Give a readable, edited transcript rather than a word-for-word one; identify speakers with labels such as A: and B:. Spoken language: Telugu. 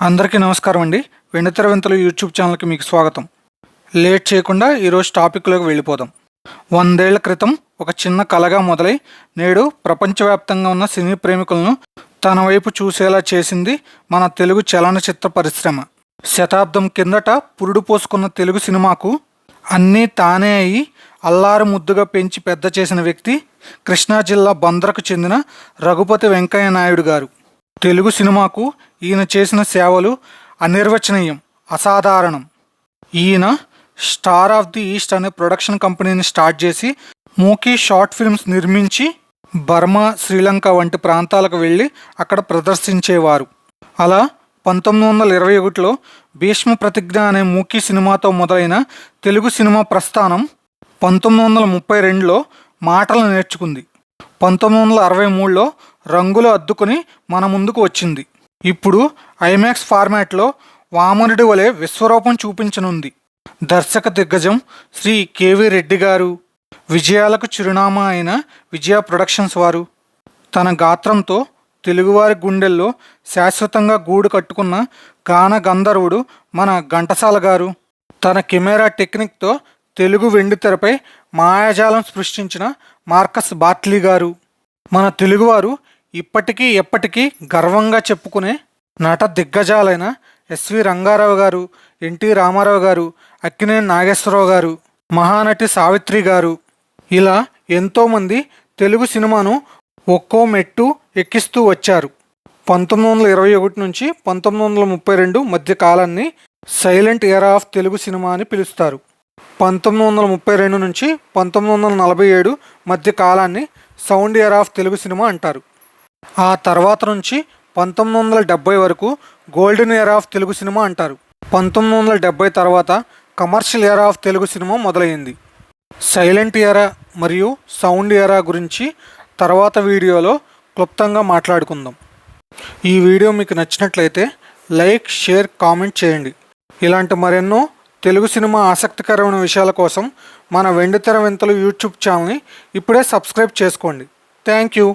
A: అందరికీ నమస్కారం అండి. వెండితెర వింతలు యూట్యూబ్ ఛానల్కి మీకు స్వాగతం. లేట్ చేయకుండా ఈరోజు టాపిక్లోకి వెళ్ళిపోదాం. 100 ఏళ్ల క్రితం ఒక చిన్న కలగా మొదలై నేడు ప్రపంచవ్యాప్తంగా ఉన్న సినీ ప్రేమికులను తన వైపు చూసేలా చేసింది మన తెలుగు చలనచిత్ర పరిశ్రమ. శతాబ్దం కిందట పురుడు పోసుకున్న తెలుగు సినిమాకు అన్నీ తానే అయి అల్లారు ముద్దుగా పెంచి పెద్ద చేసిన వ్యక్తి కృష్ణా జిల్లా బంద్రకు చెందిన రఘుపతి వెంకయ్య నాయుడు గారు. తెలుగు సినిమాకు ఈయన చేసిన సేవలు అనిర్వచనీయం, అసాధారణం. ఈయన స్టార్ ఆఫ్ ది ఈస్ట్ అనే ప్రొడక్షన్ కంపెనీని స్టార్ట్ చేసి మూకీ షార్ట్ ఫిల్మ్స్ నిర్మించి బర్మా, శ్రీలంక వంటి ప్రాంతాలకు వెళ్ళి అక్కడ ప్రదర్శించేవారు. అలా 1921లో భీష్మ ప్రతిజ్ఞ అనే మూకీ సినిమాతో మొదలైన తెలుగు సినిమా ప్రస్థానం 1932లో మాటలు నేర్చుకుంది. 1963లో రంగులు అద్దుకొని మన ముందుకు వచ్చింది. ఇప్పుడు ఐమాక్స్ ఫార్మాట్లో వామనుడి వలె విశ్వరూపం చూపించనుంది. దర్శక దిగ్గజం శ్రీ కేవీ రెడ్డి గారు, విజయాలకు చిరునామా అయిన విజయ ప్రొడక్షన్స్ వారు తన గాత్రంతో తెలుగువారి గుండెల్లో శాశ్వతంగా గూడు కట్టుకున్న గాన గంధర్వుడు మన ఘంటసాల గారు, తన కెమెరా టెక్నిక్తో తెలుగు వెండితెరపై మాయాజాలం సృష్టించిన మార్కస్ బాట్లీ గారు, మన తెలుగువారు ఇప్పటికీ ఎప్పటికీ గర్వంగా చెప్పుకునే నట దిగ్గజాలైన ఎస్వి రంగారావు గారు, ఎన్టీ రామారావు గారు, అక్కినేని నాగేశ్వరరావు గారు, మహానటి సావిత్రి గారు, ఇలా ఎంతోమంది తెలుగు సినిమాను ఒక్కో మెట్టు ఎక్కిస్తూ వచ్చారు. 1921 నుంచి 1932 మధ్య కాలాన్ని silent era of Telugu cinema అని పిలుస్తారు. 1932 నుంచి 1947 మధ్య కాలాన్ని sound era of Telugu cinema అంటారు. ఆ తర్వాత నుంచి 1970 వరకు golden era of Telugu cinema అంటారు. 1970 తర్వాత commercial era of Telugu cinema మొదలైంది. సైలెంట్ ఎరా మరియు సౌండ్ ఎరా గురించి తర్వాత వీడియోలో క్లుప్తంగా మాట్లాడుకుందాం. ఈ వీడియో మీకు నచ్చినట్లయితే లైక్, షేర్, కామెంట్ చేయండి. ఇలాంటి మరెన్నో తెలుగు సినిమా ఆసక్తికరమైన విషయాల కోసం మన వెండితెర వింతలు యూట్యూబ్ ఛానల్ని ఇప్పుడే సబ్స్క్రైబ్ చేసుకోండి. Thank you.